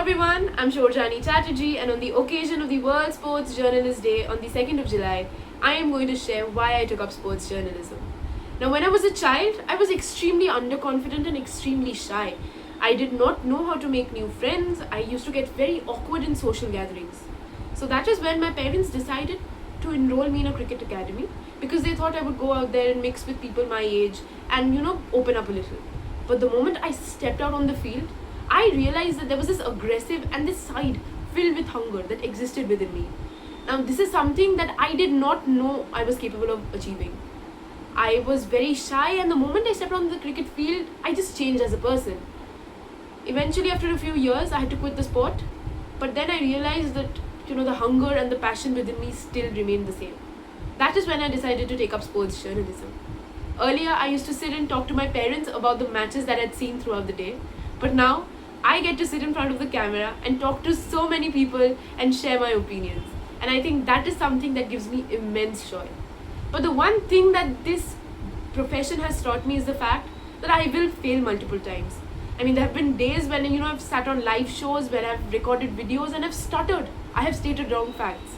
everyone, I'm Shorjani Chatterjee, and on the occasion of the World Sports Journalist Day on the 2nd of July, I am going to share why I took up sports journalism. Now, when I was a child, I was extremely underconfident and extremely shy. I did not know how to make new friends. I used to get very awkward in social gatherings. So that is when my parents decided to enroll me in a cricket academy because they thought I would go out there and mix with people my age and, open up a little. But the moment I stepped out on the field, I realized that there was this aggressive and this side filled with hunger that existed within me. Now, this is something that I did not know I was capable of achieving. I was very shy, and the moment I stepped on the cricket field, I just changed as a person. Eventually, after a few years, I had to quit the sport, but then I realized that the hunger and the passion within me still remained the same. That is when I decided to take up sports journalism. Earlier, I used to sit and talk to my parents about the matches that I'd seen throughout the day, but now I get to sit in front of the camera and talk to so many people and share my opinions. And I think that is something that gives me immense joy. But the one thing that this profession has taught me is the fact that I will fail multiple times. I mean, there have been days when, I've sat on live shows where I've recorded videos and I've stuttered. I have stated wrong facts.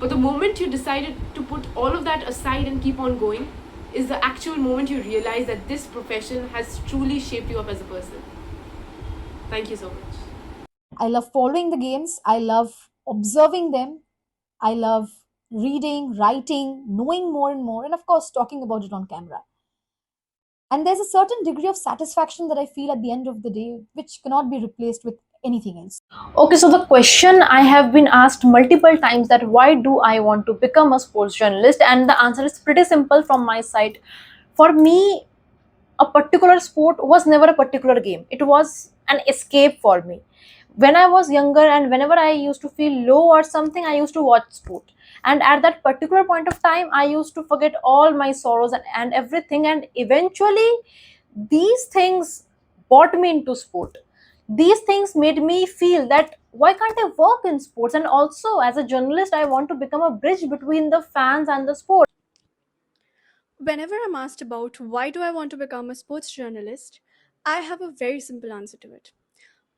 But the moment you decided to put all of that aside and keep on going is the actual moment you realize that this profession has truly shaped you up as a person. Thank you so much. I love following the games. I love observing them. I love reading, writing, knowing more and more, and of course, talking about it on camera. And there's a certain degree of satisfaction that I feel at the end of the day, which cannot be replaced with anything else. Okay, so the question I have been asked multiple times that why do I want to become a sports journalist, and the answer is pretty simple from my side. For me, a particular sport was never a particular game. It was an escape for me. When I was younger and whenever I used to feel low or something, I used to watch sport. And at that particular point of time, I used to forget all my sorrows and everything. And eventually, these things brought me into sport. These things made me feel that why can't I work in sports? And also, as a journalist, I want to become a bridge between the fans and the sport. Whenever I'm asked about why do I want to become a sports journalist, I have a very simple answer to it.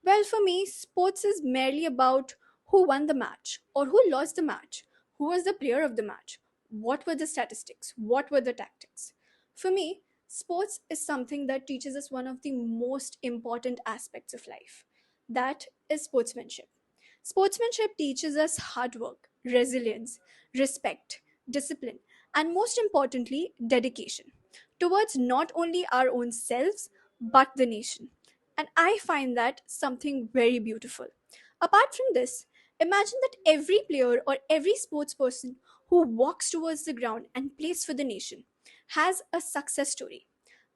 Well, for me, sports is merely about who won the match or who lost the match, who was the player of the match, what were the statistics, what were the tactics. For me, sports is something that teaches us one of the most important aspects of life. That is sportsmanship. Sportsmanship teaches us hard work, resilience, respect, discipline, and most importantly, dedication towards not only our own selves but the nation. And I find that something very beautiful. Apart from this, imagine that every player or every sports person who walks towards the ground and plays for the nation has a success story.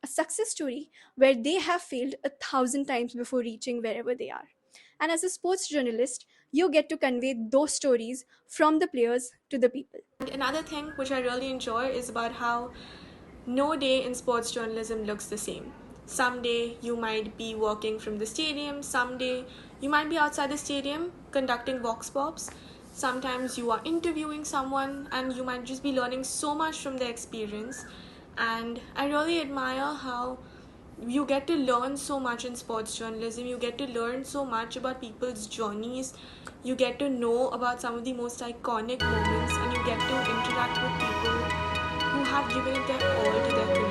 A success story where they have failed 1,000 times before reaching wherever they are. And as a sports journalist, you get to convey those stories from the players to the people. Another thing which I really enjoy is about how no day in sports journalism looks the same. Someday you might be working from the stadium, someday you might be outside the stadium conducting vox pops. Sometimes you are interviewing someone and you might just be learning so much from their experience. And I really admire how you get to learn so much in sports journalism. You get to learn so much about people's journeys. You get to know about some of the most iconic moments, and you get to interact with people who have given it their all to their career.